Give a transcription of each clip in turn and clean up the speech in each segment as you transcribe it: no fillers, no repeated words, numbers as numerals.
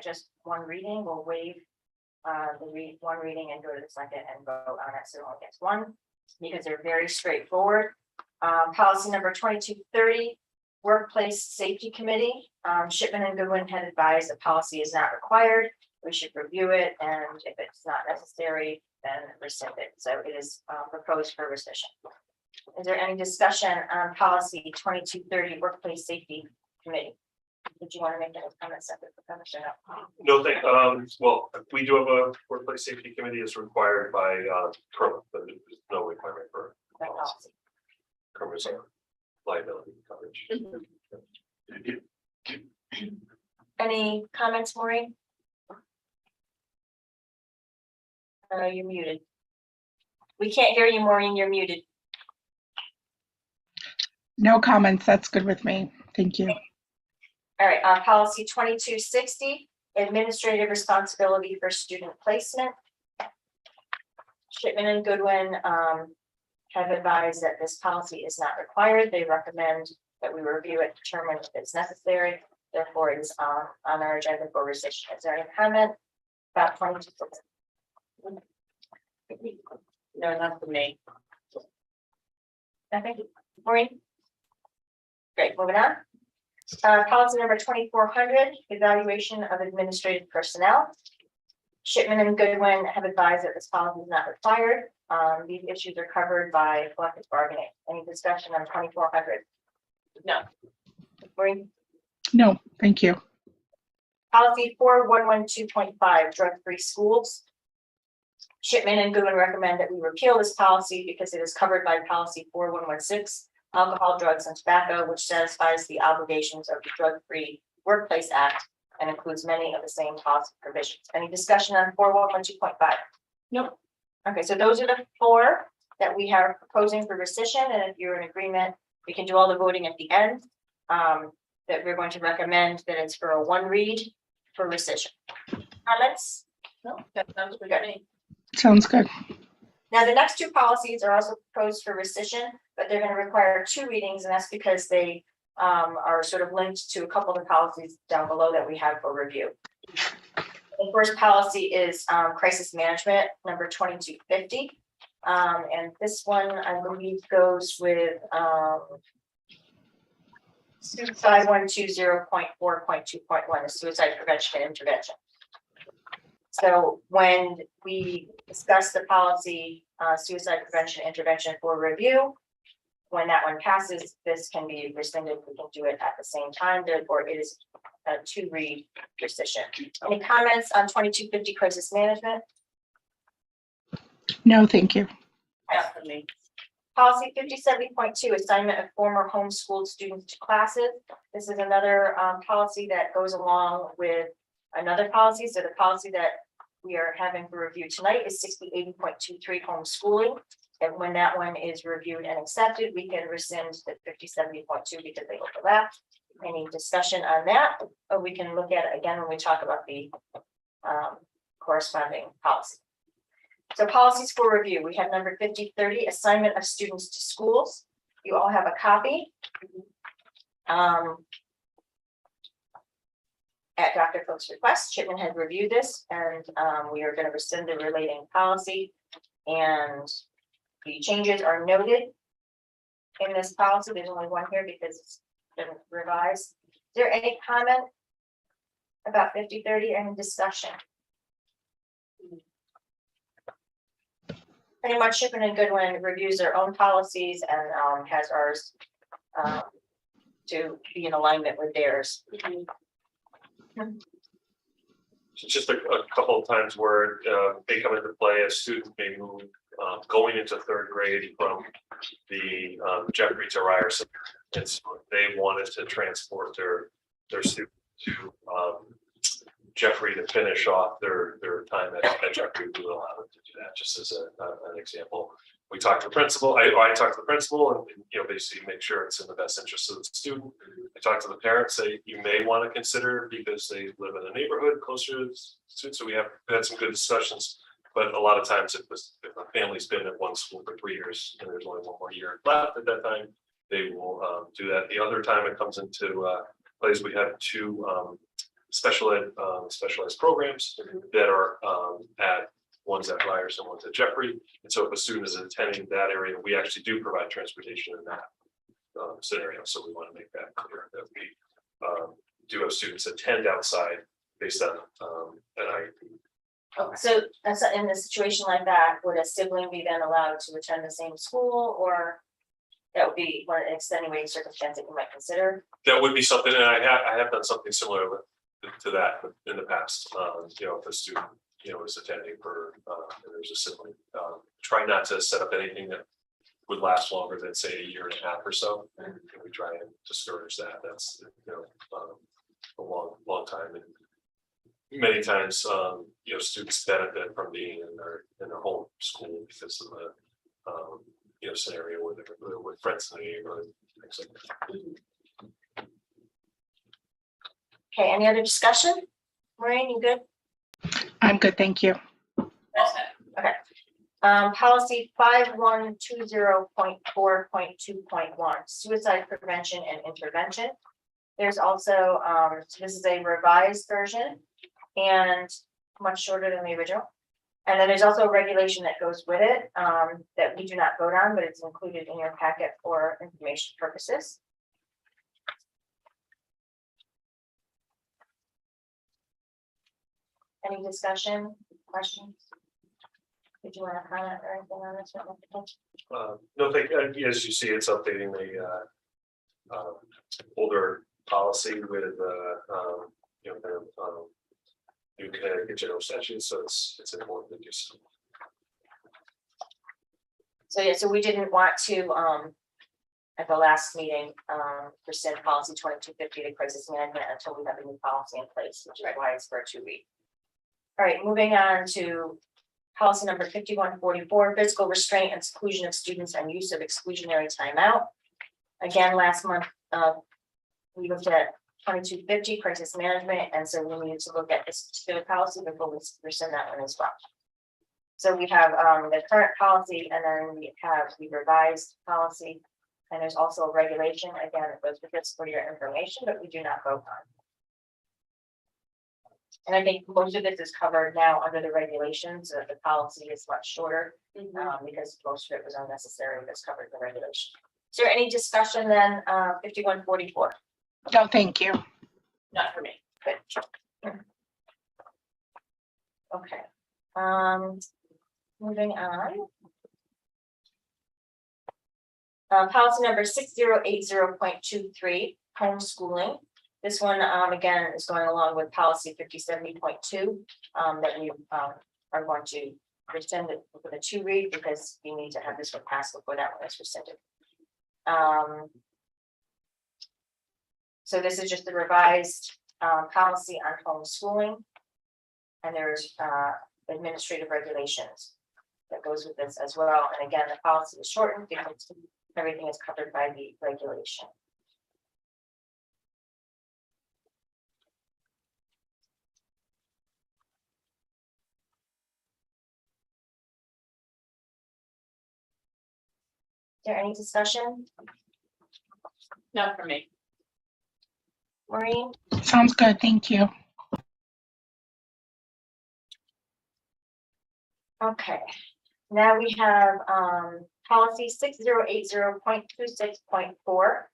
at just one reading. We'll waive one reading and go to the second and vote on it, so it only gets one, because they're very straightforward. Policy number 2230, Workplace Safety Committee. Shipman and Goodwin had advised the policy is not required. We should review it, and if it's not necessary, then rescind it. So it is proposed for rescission. Is there any discussion on policy 2230, Workplace Safety Committee? Did you want to make any comments separate from Commissioner? No, well, we do have a workplace safety committee as required by current, but there's no requirement for Policy. covers our liability coverage. Any comments, Maureen? You're muted. We can't hear you, Maureen. You're muted. No comments. That's good with me. Thank you. All right, policy 2260, administrative responsibility for student placement. Shipman and Goodwin have advised that this policy is not required. They recommend that we review it, determine if it's necessary. Therefore, it is on our agenda for rescission. Is there any comment about 2260? No, not for me. Nothing. Maureen? Great, moving on. Policy number 2400, evaluation of administrative personnel. Shipman and Goodwin have advised that this policy is not required. These issues are covered by collective bargaining. Any discussion on 2400? No. Maureen? No, thank you. Policy 4112.5, drug-free schools. Shipman and Goodwin recommend that we repeal this policy because it is covered by policy 4116, alcohol, drugs, and tobacco, which satisfies the obligations of the Drug-Free Workplace Act and includes many of the same policy provisions. Any discussion on 4112.5? Nope. Okay, so those are the four that we are proposing for rescission, and if you're in agreement, we can do all the voting at the end. That we're going to recommend that it's for a one read for rescission. Comments? No, that sounds good to me. Sounds good. Now, the next two policies are also proposed for rescission, but they're going to require two readings, and that's because they are sort of linked to a couple of the policies down below that we have for review. The first policy is crisis management, number 2250. And this one, I believe, goes with 5120.4.2.1, the suicide prevention and intervention. So when we discuss the policy, suicide prevention intervention for review, when that one passes, this can be rescinded. We can do it at the same time. Therefore, it is a two-read rescission. Any comments on 2250 crisis management? No, thank you. Policy 5070.2, assignment of former homeschooled students to classes. This is another policy that goes along with another policy. So the policy that we are having for review tonight is 6080.23 homeschooling. And when that one is reviewed and accepted, we can rescind the 5070.2 because they overlap. Any discussion on that? Or we can look at it again when we talk about the corresponding policy. So policies for review, we have number 5030, assignment of students to schools. You all have a copy. At Dr. Cook's request, Shipman had reviewed this, and we are going to rescind the relating policy. And the changes are noted in this policy. There's only one here because it's been revised. Is there any comment about 5030? Any discussion? Pretty much Shipman and Goodwin reviews their own policies and has ours to be in alignment with theirs. So just a couple of times where they come into play. A student may move going into third grade from the Jeffrey to Ryerson, and so they wanted to transport their student to Jeffrey to finish off their time at Jeffrey. We will allow them to do that, just as an example. We talked to the principal. I talked to the principal, and basically make sure it's in the best interest of the student. I talked to the parents. Say you may want to consider because they live in a neighborhood closer to the students. So we had some good discussions. But a lot of times, if a family's been at one school for 3 years and there's only one more year left at that time, they will do that. The other time it comes into place, we have two specialized programs that are at one's at Ryerson, one's at Jeffrey. And so if a student is attending that area, we actually do provide transportation in that scenario. So we want to make that clear that we do have students attend outside based on an IEP. Oh, so that's in a situation like that, would a sibling be then allowed to attend the same school, or that would be one extenuating circumstance that you might consider? That would be something, and I have done something similar to that in the past. You know, if a student, you know, is attending for, and there's a sibling, try not to set up anything that would last longer than say a year and a half or so. And we try and discourage that. That's, you know, a long time. And many times, you know, students benefit from being in their home school because of the, you know, scenario where they're with friends in the neighborhood, things like that. Okay, any other discussion? Maureen, you good? I'm good, thank you. Okay. Policy 5120.4.2.1, suicide prevention and intervention. There's also, so this is a revised version and much shorter than the original. And then there's also a regulation that goes with it that we do not vote on, but it's included in your packet for information purposes. Any discussion, questions? Did you want to comment or anything on this one? No, as you see, it's updating the older policy with you know, the new Connecticut general statute, so it's important to do so. So yeah, so we didn't want to at the last meeting rescind policy 2250 to crisis management until we have a new policy in place, which is why it's for a 2-week. All right, moving on to policy number 5144, physical restraint and seclusion of students and use of exclusionary timeout. Again, last month, we looked at 2250 crisis management, and so we needed to look at this particular policy before we rescind that one as well. So we have the current policy, and then we have the revised policy, and there's also a regulation, again, it goes with this for your information, but we do not vote on. And I think most of this is covered now under the regulations, so the policy is much shorter, because most of it was unnecessary, that's covered in the regulation. Is there any discussion then, 5144? No, thank you. Not for me, good. Okay, moving on. Policy number 6080.23, homeschooling. This one, again, is going along with policy 5070.2, that we are going to rescind it with a 2-read because we need to have this one passed before that one is rescinded. So this is just the revised policy on homeschooling. And there's administrative regulations that goes with this as well. And again, the policy is shortened because everything is covered by the regulation. Is there any discussion? Not for me. Maureen? Sounds good, thank you. Okay, now we have policy 6080.26.4,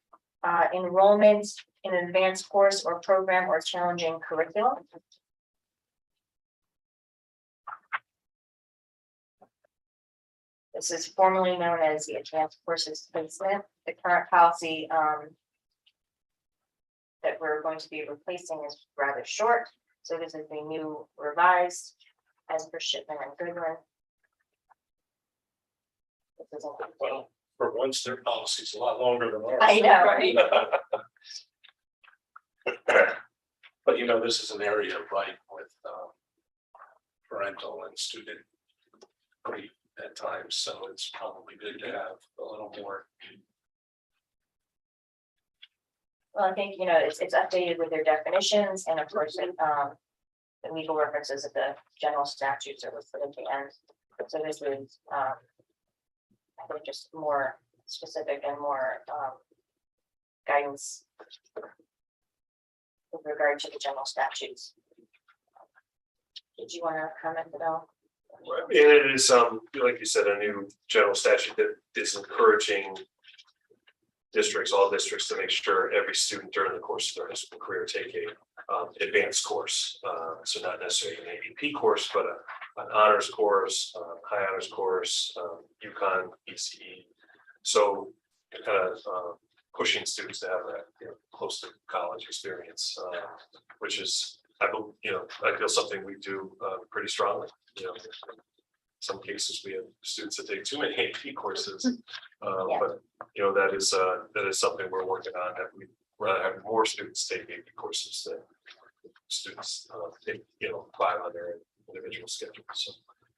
enrollment in an advanced course or program or challenging curriculum. This is formerly known as the advanced courses placement. The current policy that we're going to be replacing is rather short. So this is the new revised as per Shipman and Goodwin. This is Well, for once, their policy is a lot longer than ours. I know, right? But you know, this is an area ripe with parental and student grief at times, so it's probably good to have a little more. Well, I think, you know, it's updated with their definitions and of course, the legal references of the general statutes are listed at the end. So this is, I think, just more specific and more guidance. with regard to the general statutes. Did you want to comment at all? And it is, like you said, a new general statute that is encouraging districts, all districts, to make sure every student during the course of their high school career take a advanced course. So not necessarily an AP course, but an honors course, high honors course, UConn, ECE. So kind of pushing students to have that, close to college experience, which is, I feel something we do pretty strongly. In some cases we have students that take too many AP courses, but that is something we're working on. That we rather have more students take AP courses than students take 5 on their individual schedule. So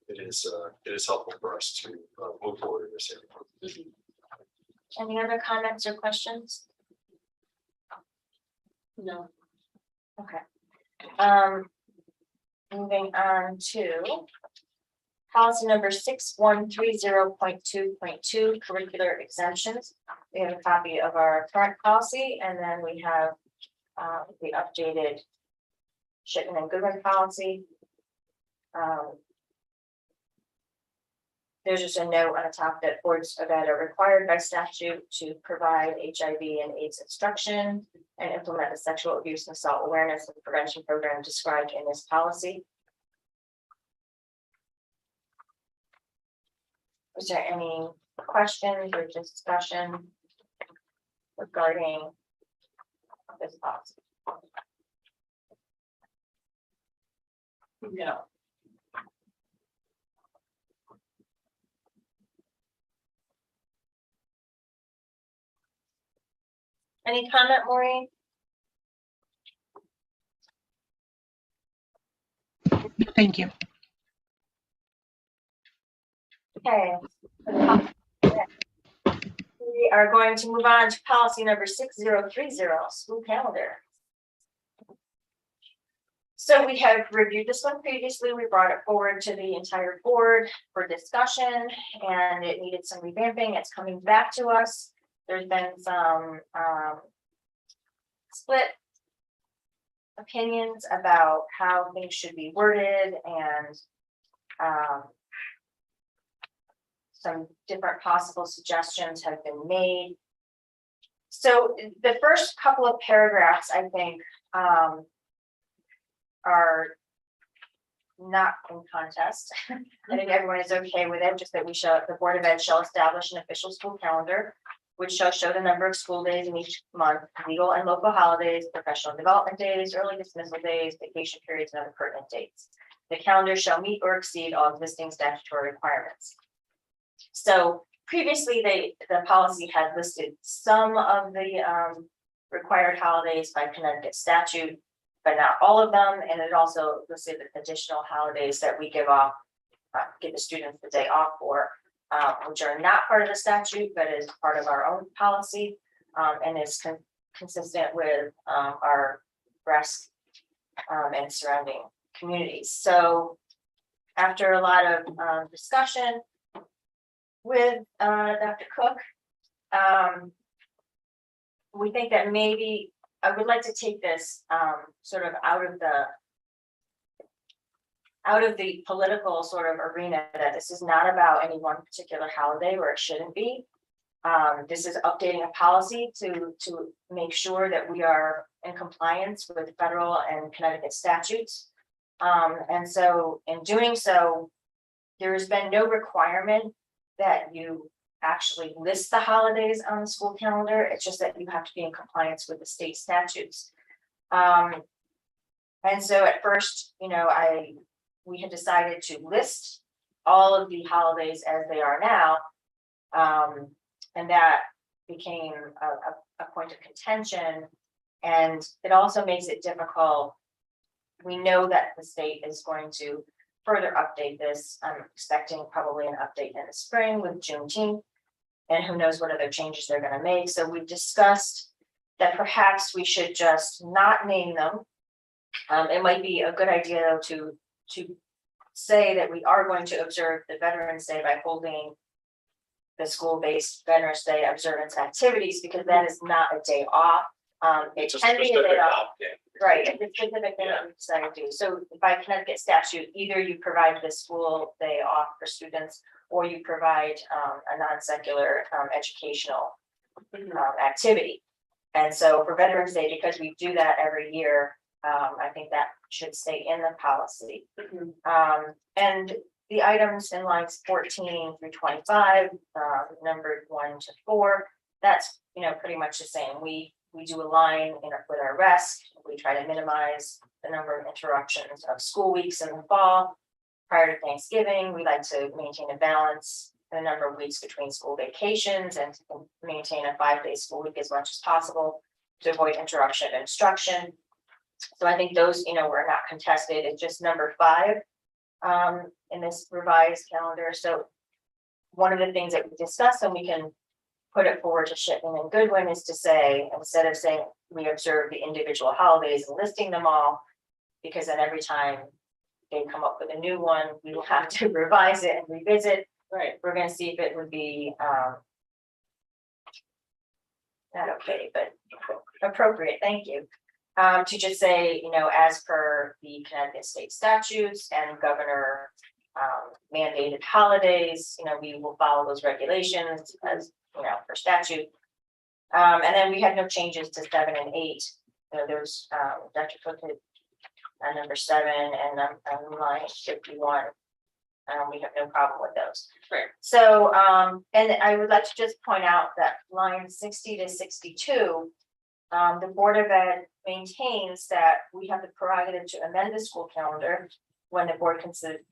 it is helpful for us to move forward in this area. Any other comments or questions? No. Okay. Moving on to policy number 6130.2.2 curricular exemptions. We have a copy of our current policy, and then we have the updated Shipman and Goodwin policy. There's just a note on the top that boards of ed are required by statute to provide HIV and AIDS instruction and implement the sexual abuse and assault awareness and prevention program described in this policy. Is there any questions or discussion regarding this policy? No. Any comment, Maureen? Thank you. Okay. We are going to move on to policy number 6030, school calendar. So we have reviewed this one previously. We brought it forward to the entire board for discussion, and it needed some revamping. It's coming back to us. There's been some split opinions about how things should be worded, and some different possible suggestions have been made. So the first couple of paragraphs, I think, are not in contest. I think everyone is okay with it, just that the Board of Ed shall establish an official school calendar, which shall show the number of school days in each month, legal and local holidays, professional development days, early dismissal days, vacation periods, and other pertinent dates. The calendar shall meet or exceed all existing statutory requirements. So previously, the policy had listed some of the required holidays by Connecticut statute, but not all of them. And it also listed additional holidays that we give the students the day off for, which are not part of the statute, but is part of our own policy, and is consistent with our rest and surrounding communities. So after a lot of discussion with Dr. Cook, we think that maybe I would like to take this sort of out of the political sort of arena, that this is not about any one particular holiday, or it shouldn't be. This is updating a policy to make sure that we are in compliance with federal and Connecticut statutes. And so in doing so, there has been no requirement that you actually list the holidays on the school calendar. It's just that you have to be in compliance with the state statutes. And so at first, we had decided to list all of the holidays as they are now. And that became a point of contention. And it also makes it difficult. We know that the state is going to further update this. I'm expecting probably an update in the spring with Juneteenth, and who knows what other changes they're going to make. So we've discussed that perhaps we should just not name them. It might be a good idea though to say that we are going to observe the Veterans Day by holding the school-based Veterans Day observance activities, because that is not a day off. It It's a can be a specific day off. opt-in. Right, it's a specific thing that we decided to do. So by Connecticut statute, either you provide the school day off for students, or you provide a non-secular educational activity. And so for Veterans Day, because we do that every year, I think that should stay in the policy. And the items in lines 14 through 25, numbered 1 to 4, that's, pretty much the same. We do align with our rest. We try to minimize the number of interruptions of school weeks in the fall. Prior to Thanksgiving, we like to maintain a balance in the number of weeks between school vacations and to maintain a 5-day school week as much as possible to avoid interruption of instruction. So I think those, were not contested. It's just number 5 in this revised calendar. So one of the things that we discussed, and we can put it forward to Shipman and Goodwin, is to say, instead of saying we observe the individual holidays and listing them all, because then every time they come up with a new one, we will have to revise it and revisit. Right. We're gonna see if it would be not okay, but appropriate, thank you. To just say, as per the Connecticut state statutes and governor mandated holidays, we will follow those regulations as, for statute. And then we had no changes to 7 and 8. There's Dr. Cook had number 7 and line 51. We have no problem with those. Right. So, and I would like to just point out that line 60 to 62, the Board of Ed maintains that we have the prerogative to amend the school calendar when the board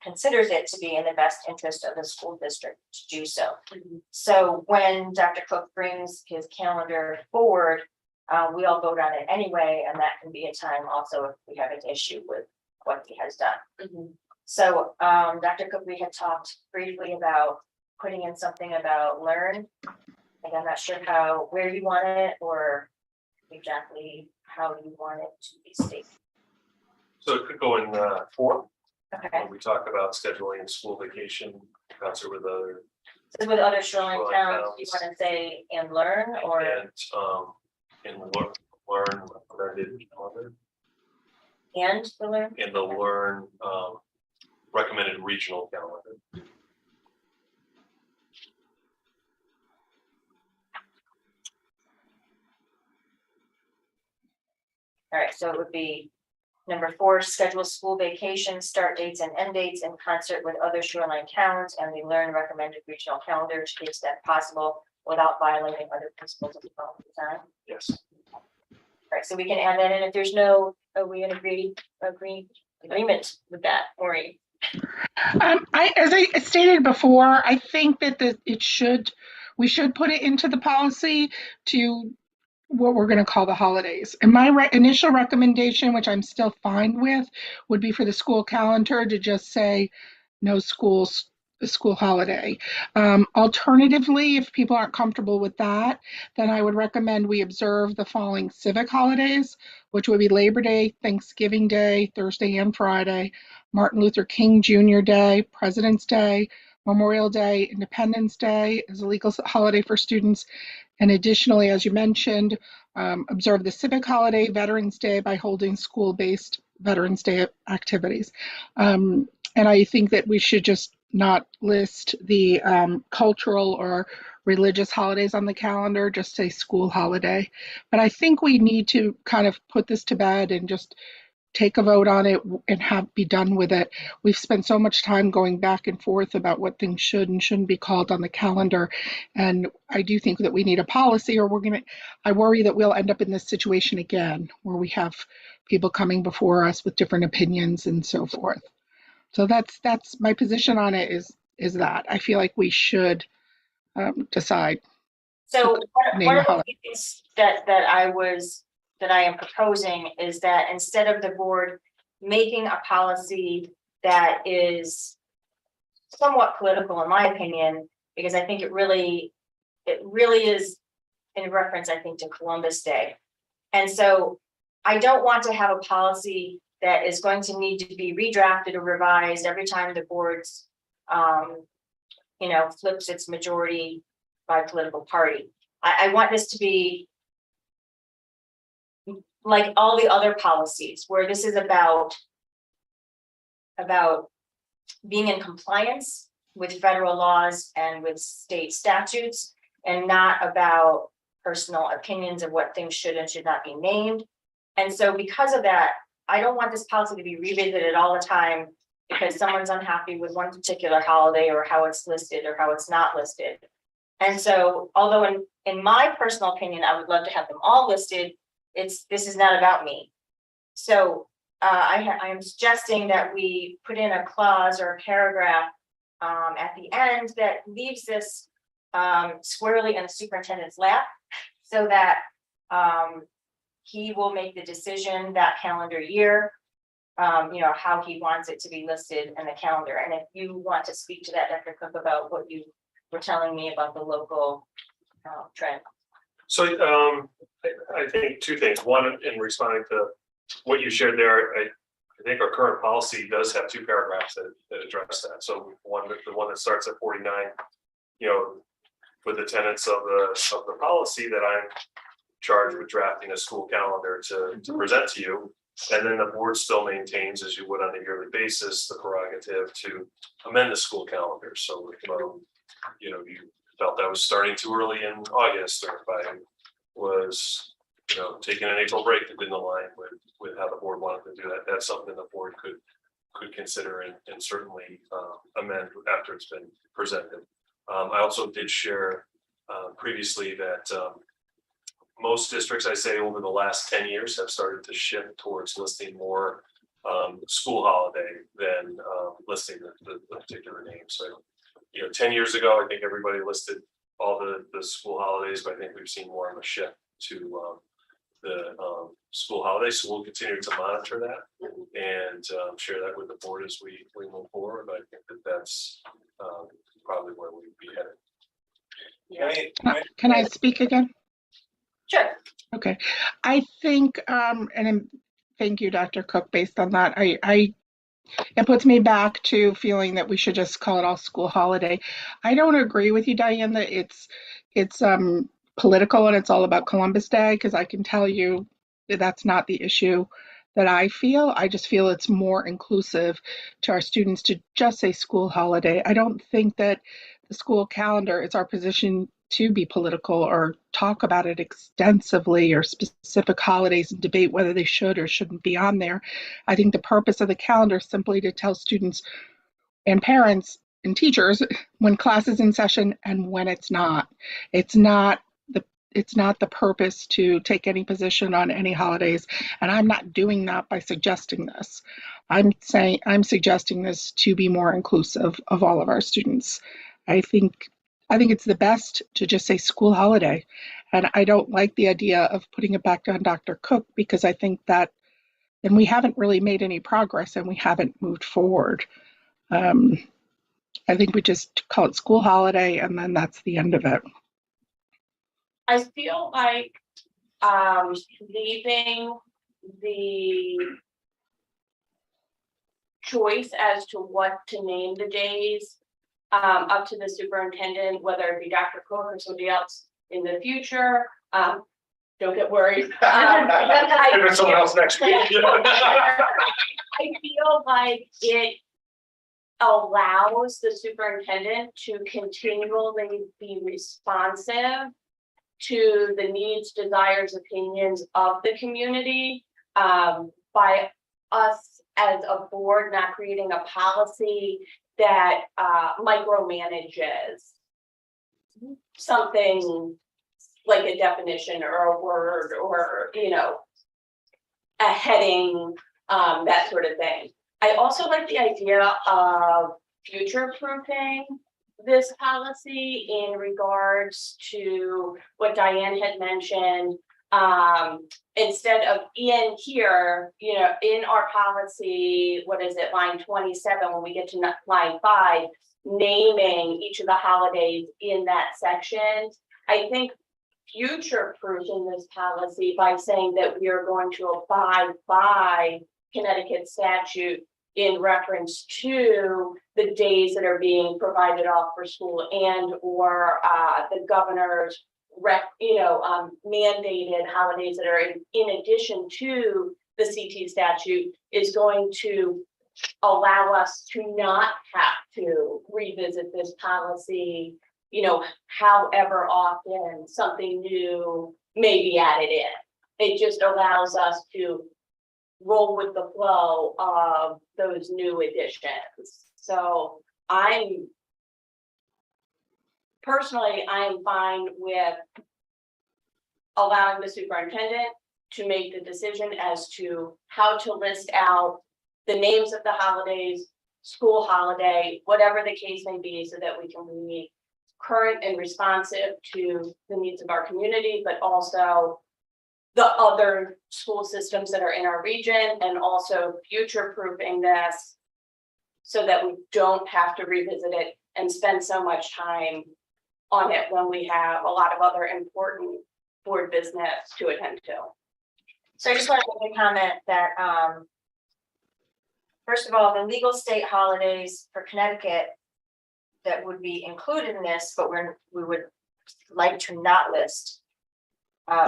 considers it to be in the best interest of the school district to do so. So when Dr. Cook brings his calendar forward, we all vote on it anyway, and that can be a time also if we have an issue with what he has done. So Dr. Cook, we had talked briefly about putting in something about learn. And I'm not sure where you want it or exactly how you want it to be stated. So it could go in 4, Okay, when we talk about scheduling school vacation, concert with other, so with other shoreline Shoreline towns, you towns. want to say and learn or? and learn recommended calendar, And the learn? and the learn recommended regional calendar. All right, so it would be number 4, schedule school vacation start dates and end dates in concert with other shoreline towns and the learn recommended regional calendar to the extent possible without violating other principles of the policy design. Yes. All right, so we can add that in if there's no, we agreement with that, Maureen. As I stated before, I think that we should put it into the policy to what we're going to call the holidays. And my initial recommendation, which I'm still fine with, would be for the school calendar to just say no school holiday. Alternatively, if people aren't comfortable with that, then I would recommend we observe the following civic holidays, which would be Labor Day, Thanksgiving Day, Thursday and Friday, Martin Luther King Jr. Day, President's Day, Memorial Day, Independence Day as a legal holiday for students. And additionally, as you mentioned, observe the civic holiday, Veterans Day, by holding school-based Veterans Day activities. And I think that we should just not list the cultural or religious holidays on the calendar, just say school holiday. But I think we need to kind of put this to bed and just take a vote on it and be done with it. We've spent so much time going back and forth about what things should and shouldn't be called on the calendar. And I do think that we need a policy, or I worry that we'll end up in this situation again, where we have people coming before us with different opinions and so forth. So that's my position on it is that I feel like we should decide. So Name one the of the holiday. things that I am proposing is that instead of the board making a policy that is somewhat political, in my opinion, because I think it really is in reference, I think, to Columbus Day. And so I don't want to have a policy that is going to need to be redrafted or revised every time the board's flips its majority by political party. I want this to be like all the other policies, where this is about being in compliance with federal laws and with state statutes, and not about personal opinions of what things should and should not be named. And so because of that, I don't want this policy to be revisited all the time because someone's unhappy with one particular holiday or how it's listed or how it's not listed. And so, although in my personal opinion, I would love to have them all listed, this is not about me. So I am suggesting that we put in a clause or a paragraph at the end that leaves this squarely in the superintendent's lap, so that he will make the decision that calendar year, how he wants it to be listed in the calendar. And if you want to speak to that, Dr. Cook, about what you were telling me about the local trend. So I think two things. One, in responding to what you shared there, I think our current policy does have two paragraphs that address that. So the one that starts at 49, with the tenets of the policy that I'm charged with drafting a school calendar to present to you. And then the board still maintains, as you would on a yearly basis, the prerogative to amend the school calendar. So if you felt that was starting too early in August, or if I was taking an April break that didn't align with how the board wanted to do that, that's something the board could consider and certainly amend after it's been presented. I also did share previously that most districts, I say, over the last 10 years have started to shift towards listing more school holiday than listing the particular name. So, 10 years ago, I think everybody listed all the school holidays, but I think we've seen more of a shift to the school holidays. So we'll continue to monitor that and share that with the board as we move forward. But I think that's probably where we'd be headed. Can I speak again? Sure. Okay. I think, thank you, Dr. Cook, based on that, it puts me back to feeling that we should just call it all school holiday. I don't agree with you, Diane, that it's political and it's all about Columbus Day, because I can tell you that that's not the issue that I feel. I just feel it's more inclusive to our students to just say school holiday. I don't think that the school calendar, it's our position to be political or talk about it extensively, or specific holidays, and debate whether they should or shouldn't be on there. I think the purpose of the calendar is simply to tell students and parents and teachers when class is in session and when it's not. It's not the purpose to take any position on any holidays, and I'm not doing that by suggesting this. I'm suggesting this to be more inclusive of all of our students. I think it's the best to just say school holiday. And I don't like the idea of putting it back on Dr. Cook, because I think that then we haven't really made any progress and we haven't moved forward. I think we just call it school holiday and then that's the end of it. I feel like leaving the choice as to what to name the days up to the superintendent, whether it be Dr. Cook or somebody else in the future. Don't get worried. If it's someone else next week. I feel like it allows the superintendent to continually be responsive to the needs, desires, opinions of the community, by us as a board not creating a policy that micromanages something like a definition or a word or a heading, that sort of thing. I also like the idea of future proofing this policy in regards to what Diane had mentioned. Instead of in here, in our policy, what is it, line 27, when we get to line 5, naming each of the holidays in that section, I think future proofing this policy by saying that we are going to abide by Connecticut statute in reference to the days that are being provided off for school and or the governor's mandated holidays that are in addition to the CT statute is going to allow us to not have to revisit this policy, however often something new may be added in. It just allows us to roll with the flow of those new additions. So I'm fine with allowing the superintendent to make the decision as to how to list out the names of the holidays, school holiday, whatever the case may be, so that we can be current and responsive to the needs of our community, but also the other school systems that are in our region, and also future-proofing this so that we don't have to revisit it and spend so much time on it when we have a lot of other important board business to attend to. So I just want to make a comment that, first of all, the legal state holidays for Connecticut that would be included in this, but we would like to not list,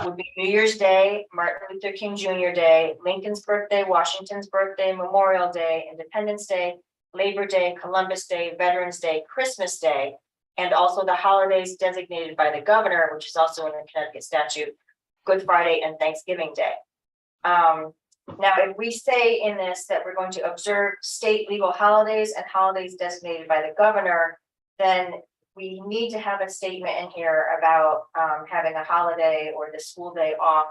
would be New Year's Day, Martin Luther King Jr. Day, Lincoln's birthday, Washington's birthday, Memorial Day, Independence Day, Labor Day, Columbus Day, Veterans Day, Christmas Day, and also the holidays designated by the governor, which is also in the Connecticut statute, Good Friday and Thanksgiving Day. Now, if we say in this that we're going to observe state legal holidays and holidays designated by the governor, then we need to have a statement in here about having a holiday or the school day off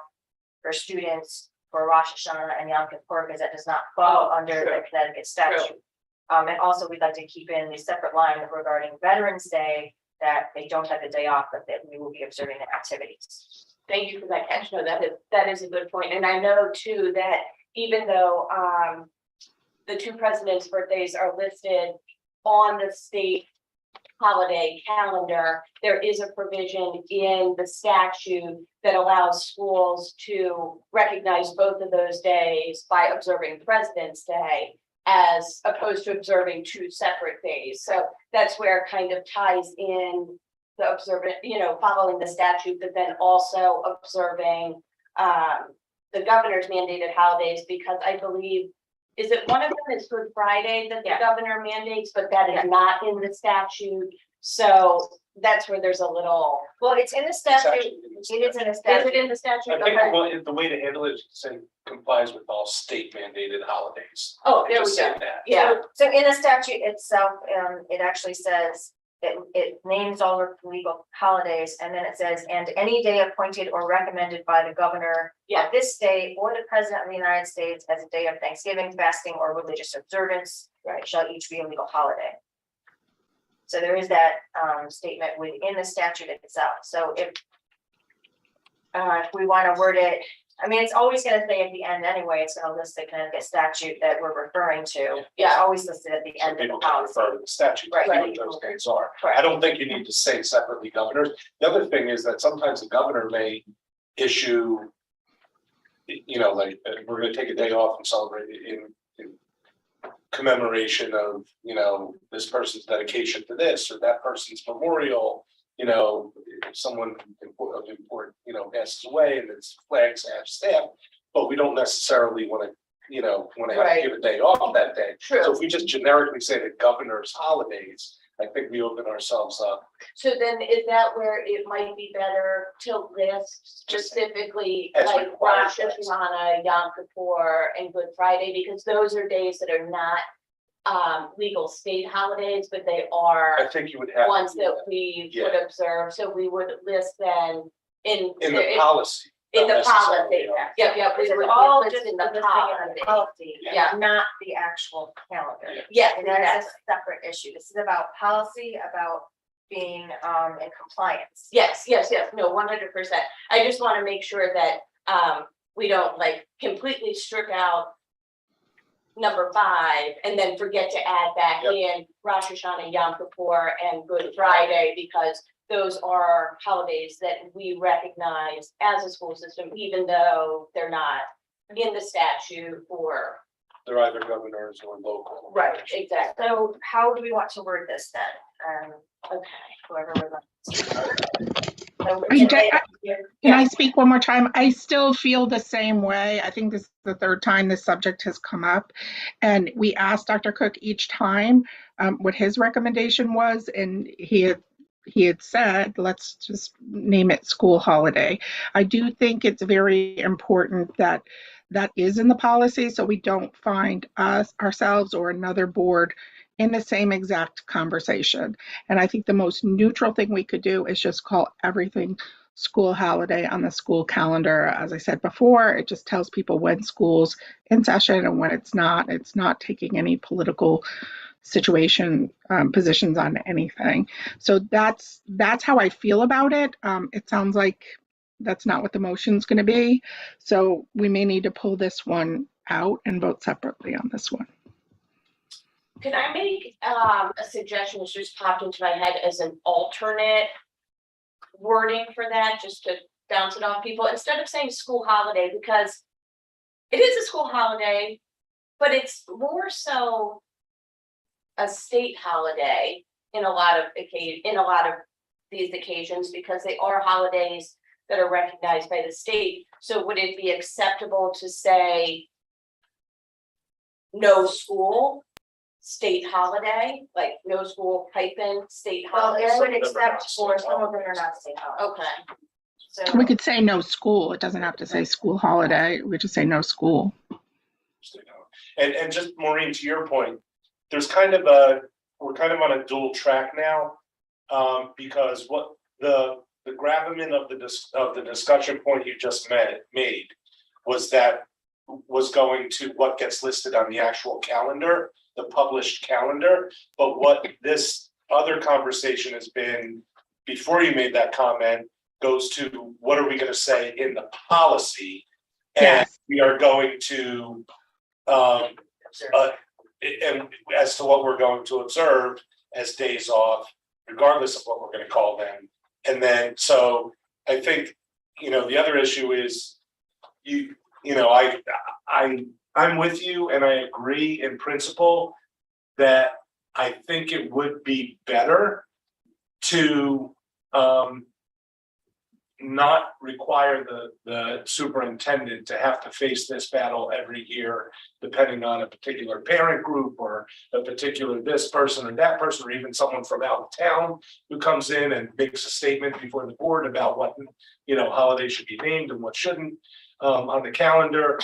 for students for Rosh Hashanah and Yom Kippur, because that does not fall under the Connecticut statute. And also, we'd like to keep in the separate line regarding Veterans Day, that they don't have the day off, but that we will be observing the activities. Thank you for that catch. No, that is a good point. And I know too that even though the two presidents' birthdays are listed on the state holiday calendar, there is a provision in the statute that allows schools to recognize both of those days by observing President's Day, as opposed to observing two separate days. So that's where it kind of ties in the observant, following the statute, but then also observing the governor's mandated holidays, because I believe, is it one of them is Good Friday that the governor mandates, but that is not in the statute. So that's where there's a little, Well, it's in the statute. It is in the is it statute. in the statute? I think Okay. the way to handle it is to say complies with all state mandated holidays. Oh, there we Just say go. that. Yeah, So in the statute itself, it actually says that it names all of the legal holidays, and then it says, and any day appointed or recommended by the governor of this state or the president of the United States as a day of Thanksgiving, fasting, or religious observance, shall each be a legal holiday. So there is that statement within the statute itself. So if we want to word it, I mean, it's always going to say at the end anyway, it's going to list the Connecticut statute that we're referring to. It's always listed at the So end of the people can policy. refer to the statute, Right. to see what those dates are. I don't think you need to say separately governors. The other thing is that sometimes the governor may issue, like, we're gonna take a day off and celebrate it in commemoration of, this person's dedication to this, or that person's memorial, if someone of important, passes away and it's flags half staff, but we don't necessarily want to, want to have to give a day off that day. So true. if we just generically say the governor's holidays, I think we open ourselves up. So then is that where it might be better to list specifically As like required, Rosh Hashanah, Yom Kippur, and Good Friday, because those are days that are not legal state holidays, but they I are think you would have. ones that we would observe. So we would list them in In the policy. in the not policy. necessarily, Yep. It's We would all list just in the the listing in the policy. policy, Yeah. not the actual calendar. Yeah. Yes, And that is exactly. a separate issue. This is about policy, about being in compliance. Yes. No, 100%. I just want to make sure that we don't like completely strip out number 5 and then forget to add back in Rosh Hashanah, Yom Kippur, and Good Friday, because those are holidays that we recognize as a school system, even though they're not in the statute or. They're either governors or local. Right, exactly. So how do we want to word this then? Okay, whoever would like. Can I speak one more time? I still feel the same way. I think this is the third time this subject has come up. And we asked Dr. Cook each time what his recommendation was, and he had said, let's just name it school holiday. I do think it's very important that that is in the policy so we don't find ourselves or another board in the same exact conversation. And I think the most neutral thing we could do is just call everything school holiday on the school calendar. As I said before, it just tells people when school's in session and when it's not. It's not taking any political situation positions on anything. So that's how I feel about it. It sounds like that's not what the motion's going to be. So we may need to pull this one out and vote separately on this one. Can I make a suggestion which just popped into my head as an alternate wording for that, just to bounce it off people, instead of saying school holiday, because it is a school holiday, but it's more so a state holiday in a lot of these occasions, because they are holidays that are recognized by the state. So would it be acceptable to say no school state holiday, like no school hyphen state Well, holiday? it would accept for some of them are not state holidays. Okay, So We could say no school. It doesn't have to say school holiday. We just say no school. And just Maureen, to your point, there's we're kind of on a dual track now. Because what the gravamen of the discussion point you just made was going to what gets listed on the actual calendar, the published calendar. But what this other conversation has been, before you made that comment, goes to what are we going to say in the policy? And Yes. we are going to, and as to what we're going to observe as days off, regardless of what we're going to call them. And then, so I think, the other issue is I'm with you and I agree in principle that I think it would be better to not require the superintendent to have to face this battle every year, depending on a particular parent group or a particular this person and that person, or even someone from out of town who comes in and makes a statement before the board about what, holiday should be named and what shouldn't on the calendar,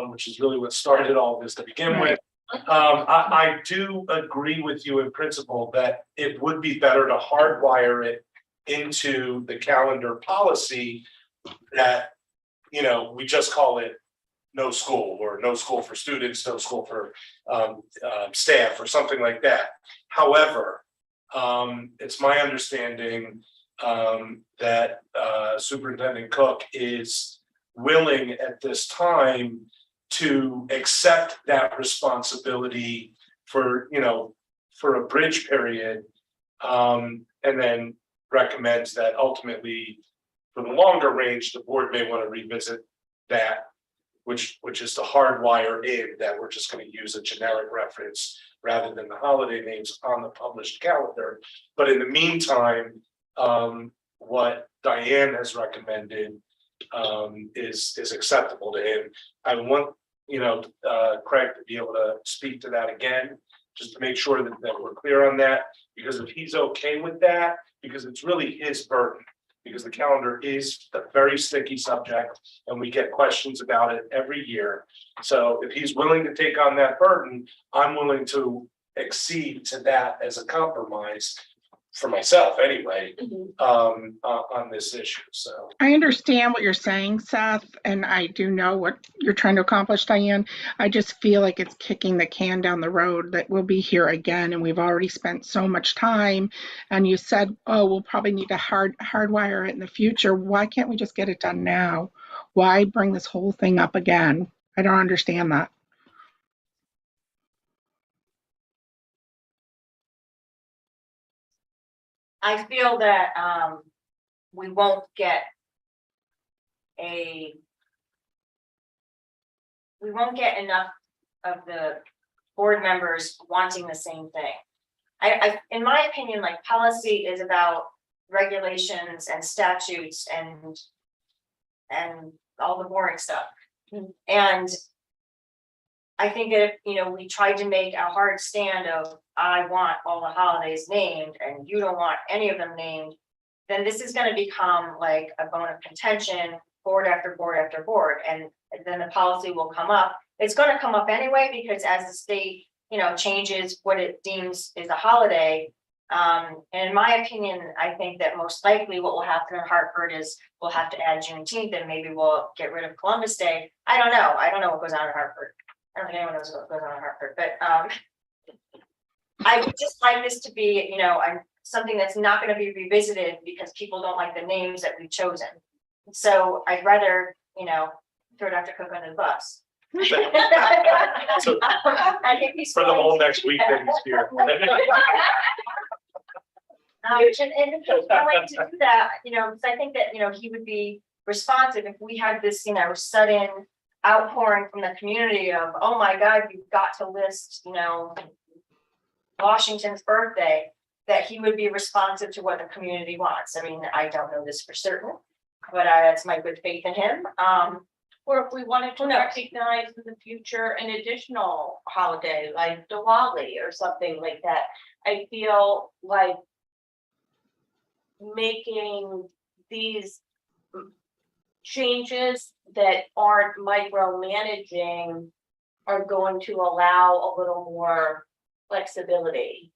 which is really what started all this to begin with. I do agree with you in principle that it would be better to hardwire it into the calendar policy that, we just call it no school, or no school for students, no school for staff, or something like that. However, it's my understanding that Superintendent Cook is willing at this time to accept that responsibility for a bridge period, and then recommends that ultimately for the longer range, the board may want to revisit that, which is to hardwire in that we're just going to use a generic reference rather than the holiday names on the published calendar. But in the meantime, what Diane has recommended is acceptable to him. I want Craig to be able to speak to that again, just to make sure that we're clear on that, because if he's okay with that, because it's really his burden, because the calendar is a very sticky subject and we get questions about it every year. So if he's willing to take on that burden, I'm willing to accede to that as a compromise for myself anyway, on this issue. So I understand what you're saying, Seth, and I do know what you're trying to accomplish, Diane. I just feel like it's kicking the can down the road that we'll be here again, and we've already spent so much time. And you said, oh, we'll probably need to hardwire it in the future. Why can't we just get it done now? Why bring this whole thing up again? I don't understand that. I feel that we won't get enough of the board members wanting the same thing. I in my opinion, like, policy is about regulations and statutes and all the boring stuff. And I think that, you know, we tried to make a hard stand of, I want all the holidays named and you don't want any of them named, then this is gonna become like a bone of contention, board after board after board, and then the policy will come up. It's gonna come up anyway, because as the state, you know, changes what it deems is a holiday. And in my opinion, I think that most likely what will happen in Hartford is we'll have to add Juneteenth and maybe we'll get rid of Columbus Day. I don't know. I don't know what goes on in Hartford. I don't think anyone knows what goes on in Hartford, but I would just like this to be, you know, something that's not going to be revisited because people don't like the names that we've chosen. So I'd rather, you know, throw Dr. Cook under the bus. So, I think he's for the going whole to- next week that he's here. and if he's willing to do that, you know, because I think that, you know, he would be responsive if we had this, you know, sudden outpouring from the community of, oh my God, you've got to list, you know, Washington's birthday, that he would be responsive to what the community wants. I mean, I don't know this for certain, but that's my good faith in him. Or if we wanted to Who knows? recognize in the future an additional holiday like Diwali or something like that. I feel like making these changes that aren't micromanaging are going to allow a little more flexibility.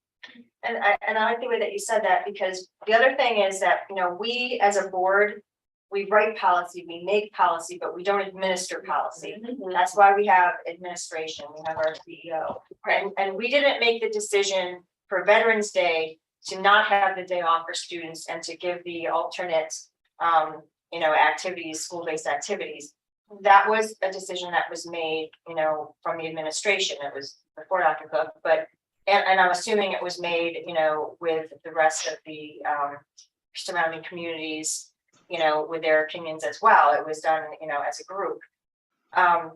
And I like the way that you said that, because the other thing is that, you know, we as a board, we write policy, we make policy, but we don't administer policy. That's why we have administration, we have our CEO. And we didn't make the decision for Veterans Day to not have the day off for students and to give the alternate, you know, activities, school-based activities. That was a decision that was made, you know, from the administration. It was before Dr. Cook, but and I'm assuming it was made, you know, with the rest of the surrounding communities, you know, with their opinions as well. It was done, you know, as a group. And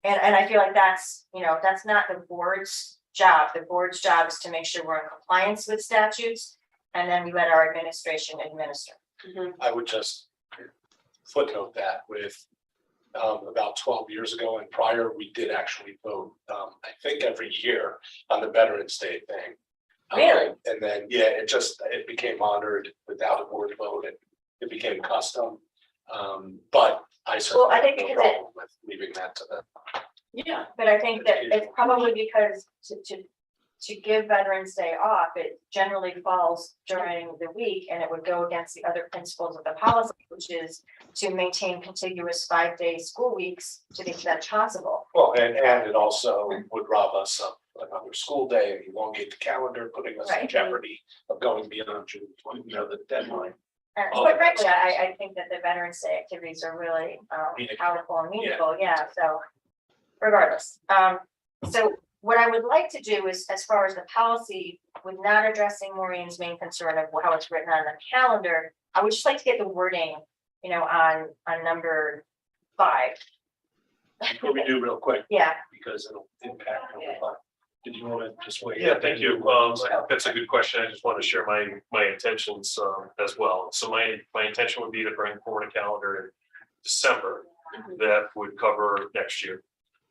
I feel like that's, you know, that's not the board's job. The board's job is to make sure we're in compliance with statutes, and then we let our administration administer. I would just footnote that with about 12 years ago and prior, we did actually vote, I think every year on the Veterans Day thing. Really? And then, yeah, it became honored without a board vote, and it became custom. But I certainly I have think no because problem with leaving that to them. Yeah. But I think that it's probably because to give Veterans Day off, it generally falls during the week, and it would go against the other principles of the policy, which is to maintain contiguous 5-day school weeks to the extent possible. Well, and it also would rob us of another school day and elongate the calendar, putting us in Right. jeopardy of going beyond June, you know, the deadline. And Oh, quite frankly, I think that the Veterans Day activities are really Meaningful. powerful and meaningful, yeah, so regardless. So what I would like to do is, as far as the policy, with not addressing Maureen's main concern of how it's written on the calendar, I would just like to get the wording, you know, on number 5. Before we do real quick, Yeah, because it'll impact number 5. Did you want to just wait? Yeah, thank you. That's a good question. I just want to share my intentions as well. So my intention would be to bring forward a calendar in December that would cover next year.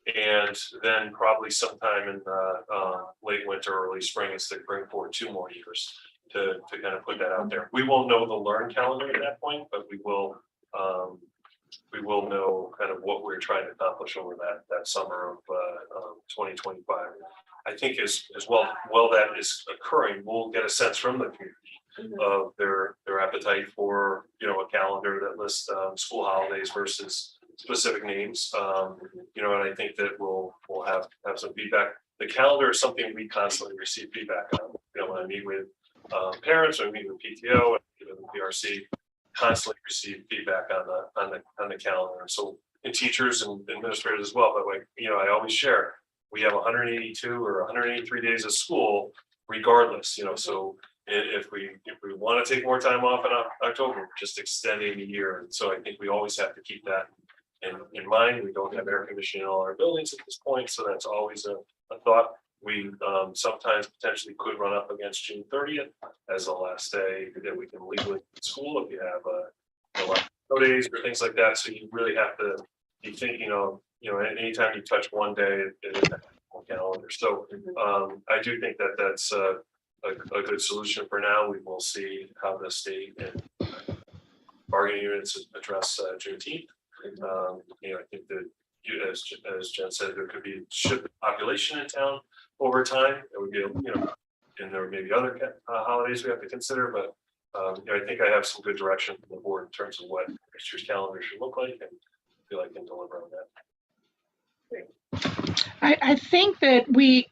And then probably sometime in late winter, early spring, is to bring forward 2 more years to kind of put that out there. We won't know the learn calendar at that point, but we will know kind of what we're trying to accomplish over that summer of 2025. I think as well that is occurring, we'll get a sense from the community of their appetite for, you know, a calendar that lists school holidays versus specific names. You know, and I think that we'll have some feedback. The calendar is something we constantly receive feedback on. You know, when I meet with parents, or I meet with PTO, and even the PRC, constantly receive feedback on the calendar. And so, and teachers and administrators as well. But like, you know, I always share, we have 182 or 183 days of school regardless, you know, so if we want to take more time off in October, just extending the year. And so I think we always have to keep that in mind. We don't have air conditioning in all our buildings at this point, so that's always a thought. we sometimes potentially could run up against June 30th as the last day that we can legally school if you have days or things like that. So you really have to be thinking of, anytime you touch one day, it impacts the whole calendar. So I do think that that's a good solution for now. We will see how the state and bargaining units address Juneteenth. I think that as Jen said, there could be shift population in town over time. It would be, and there may be other holidays we have to consider, but I think I have some good direction from the board in terms of what next year's calendar should look like, and feel I can deliver on that. I think that we,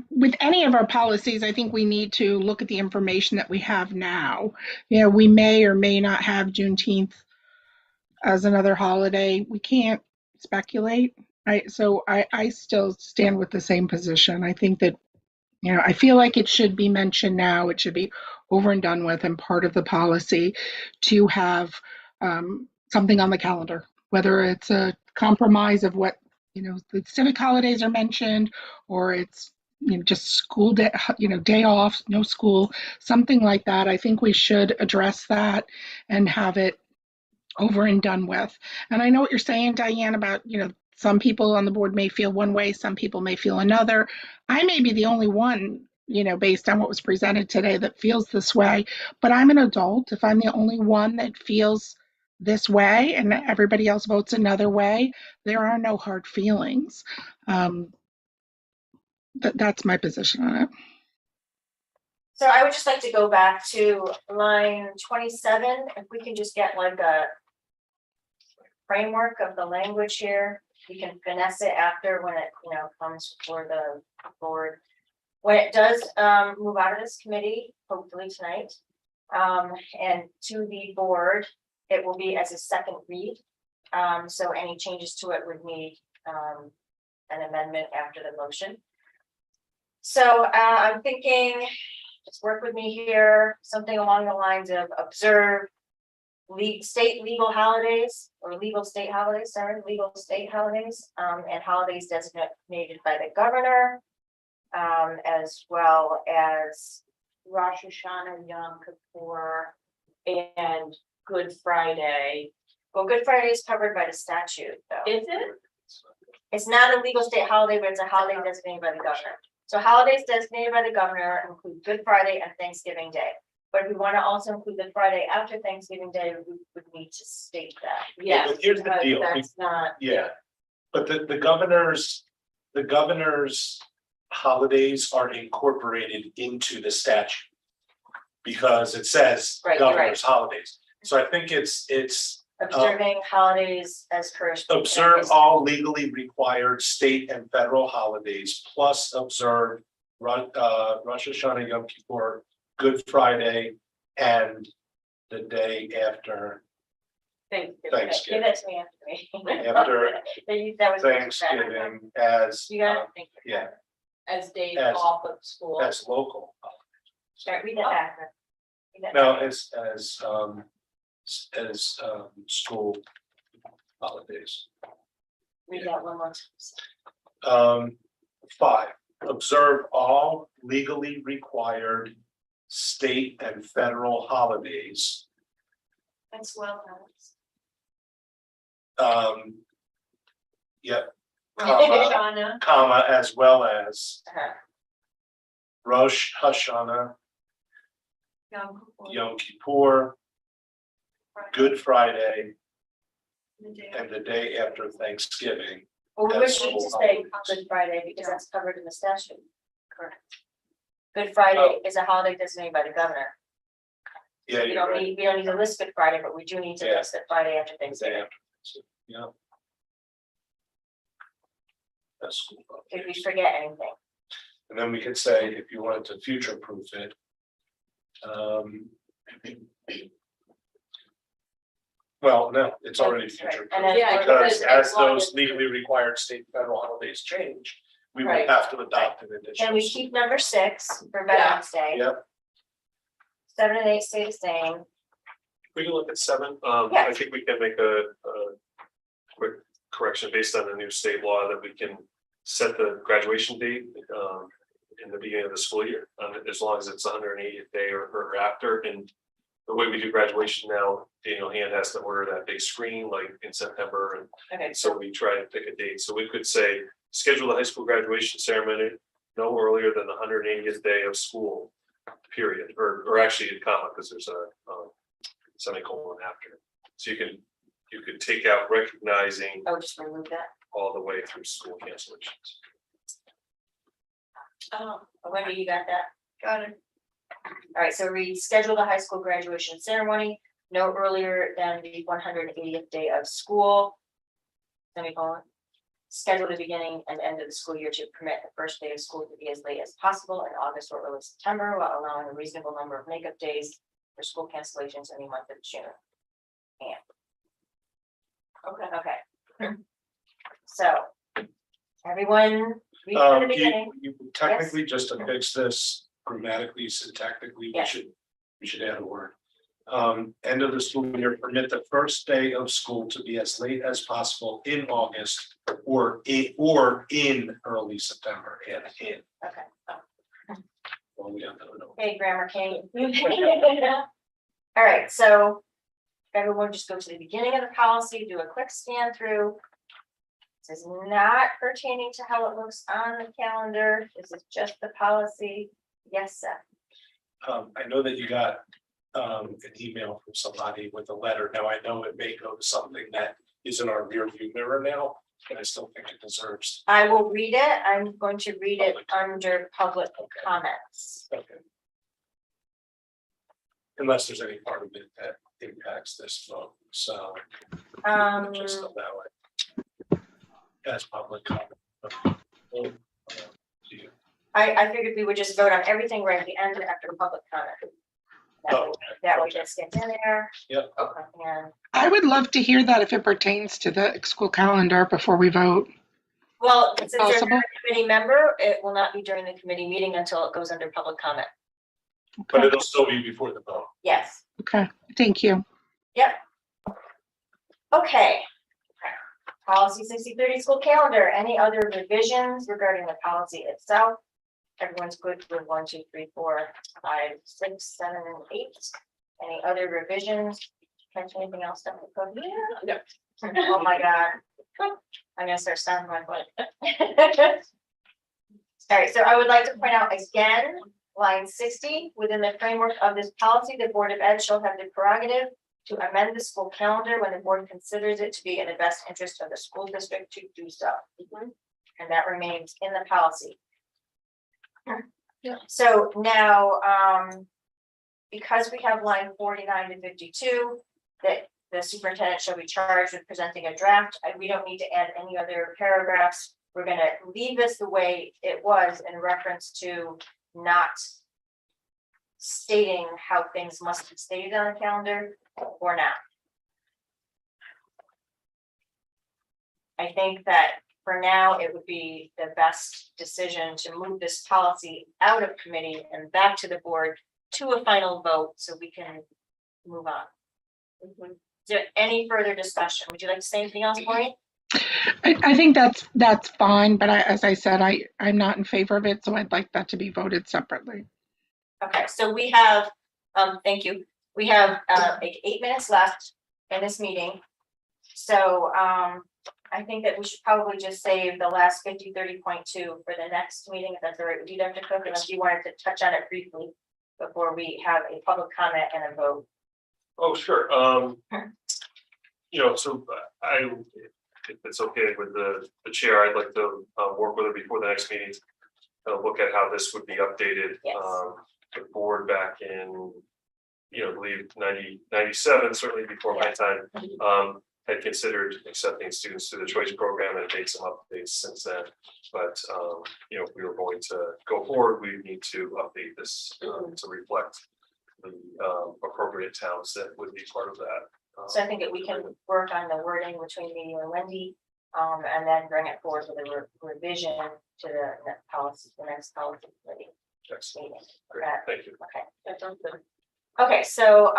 with any of our policies, I think we need to look at the information that we have now. We may or may not have Juneteenth as another holiday. We can't speculate. So I still stand with the same position. I think that, I feel like it should be mentioned now. It should be over and done with and part of the policy to have something on the calendar, whether it's a compromise of what, the civic holidays are mentioned, or it's, just school day, day off, no school, something like that. I think we should address that and have it over and done with. And I know what you're saying, Diane, about, some people on the board may feel one way, some people may feel another. I may be the only one, based on what was presented today, that feels this way, but I'm an adult. If I'm the only one that feels this way and everybody else votes another way, there are no hard feelings. That's my position on it. So I would just like to go back to line 27, if we can just get like a framework of the language here. We can finesse it after when it, comes before the board. When it does move out of this committee, hopefully tonight, and to the board, it will be as a second read. So any changes to it would need an amendment after the motion. So I'm thinking, just work with me here, something along the lines of observe state legal holidays or legal state holidays, and holidays designated by the governor, as well as Rosh Hashanah, Yom Kippur, and Good Friday. Well, Good Friday is covered by the statute, though. Is it? It's not a legal state holiday, but it's a holiday designated by the governor. So holidays designated by the governor include Good Friday and Thanksgiving Day. But if we want to also include the Friday after Thanksgiving Day, we would need to state that. Yes, but here's the because deal. that's not. Yeah, but the governor's holidays are incorporated into the statute. Because it says Right, you're right. governor's holidays. So I think it's Observing holidays as per. observe all legally required state and federal holidays, plus observe Rosh Hashanah, Yom Kippur, Good Friday, and the day after Thanksgiving. Thanksgiving. Give that to me after me. After That was. Thanksgiving as, You got it? Thank you. yeah, As days As- off of school. as local. Start, read that back. Read that No, back. as school holidays. Read that one more time. 5, observe all legally required state and federal holidays. That's well Yep, done. Hashanah. comma, as well as Uh-huh. Rosh Hashanah, Yom Kippur. Yom Kippur, Good Friday, and the day after Thanksgiving. Well, we would That's need to school say holidays. Good Friday because that's covered in the statute. Correct. Good Friday is a holiday designated by the governor. Yeah, We you're right. we don't need to list Good Friday, but we do need to Yeah. list that Friday after The day Thanksgiving. after Thanksgiving, yeah. That's school holidays. If we forget anything. And then we could say, if you wanted to future proof it. Well, no, it's already future And proof, then- Yeah, because as as long those as- legally required state and federal holidays change, we will Right. have to adopt an additional. Can we keep number 6 for Veterans Day? Yep, 7 and 8 stay the same. We can look at 7. Yeah. I think we can make a quick correction based on the new state law that we can set the graduation date in the beginning of the school year, as long as it's 180th day or after. And the way we do graduation now, Daniel Hand has to order that big screen like in September, and Okay, so we try to pick a date. So we could say, schedule the high school graduation ceremony no earlier than the 180th day of school, period, or actually a comma, because there's a semicolon after. So you could take out recognizing oh, just remove that. all the way through school cancellations. Wendy, you got that? Got it. All right, so we schedule the high school graduation ceremony no earlier than the 180th day of school. Semicolon. Schedule the beginning and end of the school year to permit the first day of school to be as late as possible in August or early September, while allowing a reasonable number of makeup days for school cancellations any month of June. Okay. So, everyone, read from the beginning. Technically, just to fix this grammatically, syntactically, Yes. we should add a word. End of the school year, permit the first day of school to be as late as possible in August or in early September, and in. Okay. Well, we don't know. Hey, Grammar King. All right, so everyone just go to the beginning of the policy, do a quick scan through. This is not pertaining to how it looks on the calendar. This is just the policy. Yes, sir. I know that you got an email from somebody with a letter. Now, I know it may go to something that is in our rear view mirror now, and I still think it deserves. I will read it. I'm going to read it under public comments. Okay. Unless there's any part of it that impacts this vote, so just allow it. As public comment. I figured we would just vote on everything right at the end after public comment. That way this gets in there. Yep. And, I would love to hear that if it pertains to the school calendar before we vote. well, since you're Possible. not a committee member, it will not be during the committee meeting until it goes under public comment. But it'll still be before the vote. Yes. Okay, thank you. Okay. Policy 6030 school calendar. Any other revisions regarding the policy itself? Everyone's good with 1, 2, 3, 4, 5, 6, 7, and 8. Any other revisions? Catch anything else that we put here? No. Oh my God. I'm gonna start sounding my foot. All right, so I would like to point out again, line 60, within the framework of this policy, the Board of Ed shall have the prerogative to amend the school calendar when the board considers it to be in the best interest of the school district to do so. And that remains in the policy. Yeah. So now, because we have line 49 to 52, that the superintendent shall be charged with presenting a draft, we don't need to add any other paragraphs. We're gonna leave this the way it was in reference to not stating how things must be stated on the calendar or not. I think that for now, it would be the best decision to move this policy out of committee and back to the board to a final vote so we can move on. Is there any further discussion? Would you like to say anything else, Maureen? I think that's fine, but as I said, I'm not in favor of it, so I'd like that to be voted separately. Okay, so we have, thank you. We have like 8 minutes left in this meeting. So I think that we should probably just save the last 50-30.2 for the next meeting, if that's all right with you, Dr. Cook, unless you wanted to touch on it briefly before we have a public comment and a vote. Oh, sure. You know, so if it's okay with the chair, I'd like to work with her before the next meeting. Look at how this would be updated. Yes. The board back in, I believe 97, certainly before my time, had considered accepting students to the choice program and made some updates since then. But, if we were going to go forward, we need to update this to reflect the appropriate towns that would be part of that. So I think that we can work on the wording between me and Wendy, and then bring it forward with a revision to the next policy committee Yes, meeting. great, thank you. Okay, that sounds good. Okay, so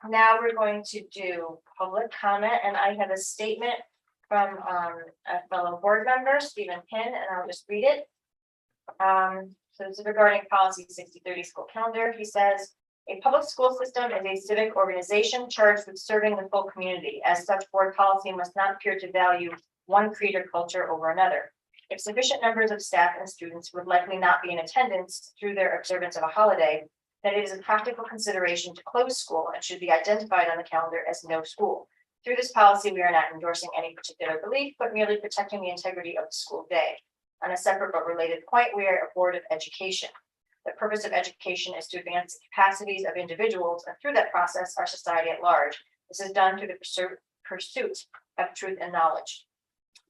now we're going to do public comment, and I have a statement from a fellow board member, Stephen Pinn, and I'll just read it. So this is regarding policy 6030 school calendar. He says, a public school system is a civic organization charged with serving the full community. As such, board policy must not appear to value one creed or culture over another. If sufficient numbers of staff and students would likely not be in attendance through their observance of a holiday, then it is a practical consideration to close school and should be identified on the calendar as no school. Through this policy, we are not endorsing any particular belief, but merely protecting the integrity of the school day. On a separate but related point, we are a board of education. The purpose of education is to advance the capacities of individuals, and through that process, our society at large. This is done through the pursuit of truth and knowledge.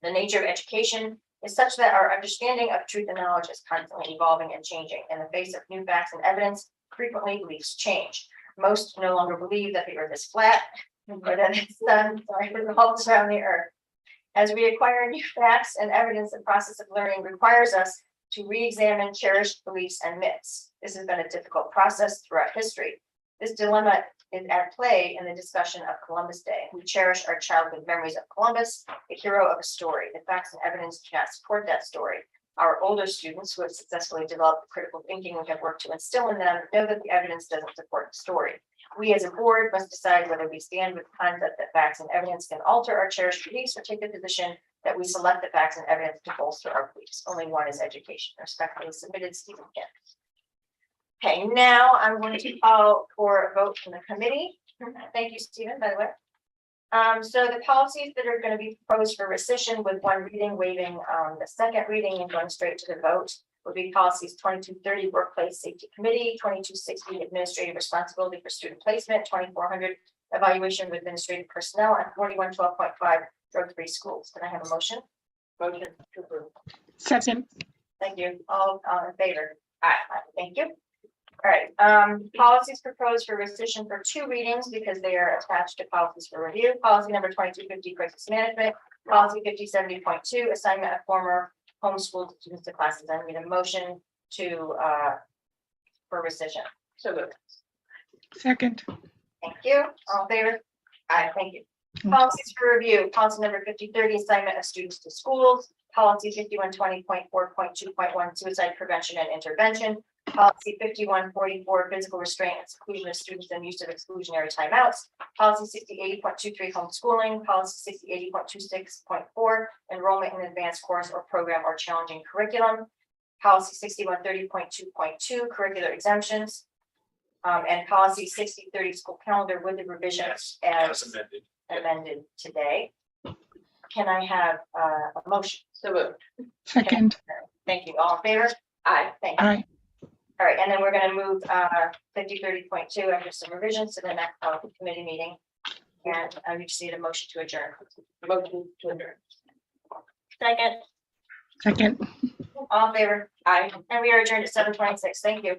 The nature of education is such that our understanding of truth and knowledge is constantly evolving and changing. In the face of new facts and evidence, frequently beliefs change. Most no longer believe that the earth is flat, or that it's revolves around the earth. As we acquire new facts and evidence, the process of learning requires us to re-examine cherished beliefs and myths. This has been a difficult process throughout history. This dilemma is at play in the discussion of Columbus Day. We cherish our childhood memories of Columbus, the hero of a story. The facts and evidence do not support that story. Our older students who have successfully developed critical thinking we have worked to instill in them know that the evidence doesn't support the story. We as a board must decide whether we stand with the concept that facts and evidence can alter our cherished beliefs, or take the position that we select the facts and evidence to bolster our beliefs. Only one is education. Respectfully submitted, Stephen Kent. Okay, now I'm going to call for a vote from the committee. Thank you, Stephen, by the way. So the policies that are going to be proposed for rescission with one reading, waiving the second reading and going straight to the vote would be policies 2230 Workplace Safety Committee, 2260 Administrative Responsibility for Student Placement, 2400 Evaluation of Administrative Personnel, and 4112.5 Drug-Free Schools. Can I have a motion? Motion to approve. Second. Thank you. All in favor? Aye. Thank you. All right, policies proposed for rescission for two readings because they are attached to policies for review. Policy number 2250 crisis management, policy 5070.2 assignment of former homeschooled students to classes. I need a motion to for rescission. So moved. Second. Thank you. All in favor? Aye, thank you. Mm. Policies for review, policy number 5030 assignment of students to schools, policy 5120.4.2.1 suicide prevention and intervention, policy 5144 physical restraint and seclusion of students and use of exclusionary timeouts, policy 6080.23 homeschooling, policy 6080.26.4 enrollment in advanced course or program or challenging curriculum, policy 6130.2.2 curricular exemptions, and policy 6030 school calendar with the revisions as amended today. Can I have a motion? So moved. Second. Thank you. All in favor? Aye. Thank you. Aye. All right, and then we're going to move 5030.2 after some revisions to the next committee meeting. And we just need a motion to adjourn. Motion to adjourn. Second. Second. All in favor? Aye. And we are adjourned at 7:26. Thank you.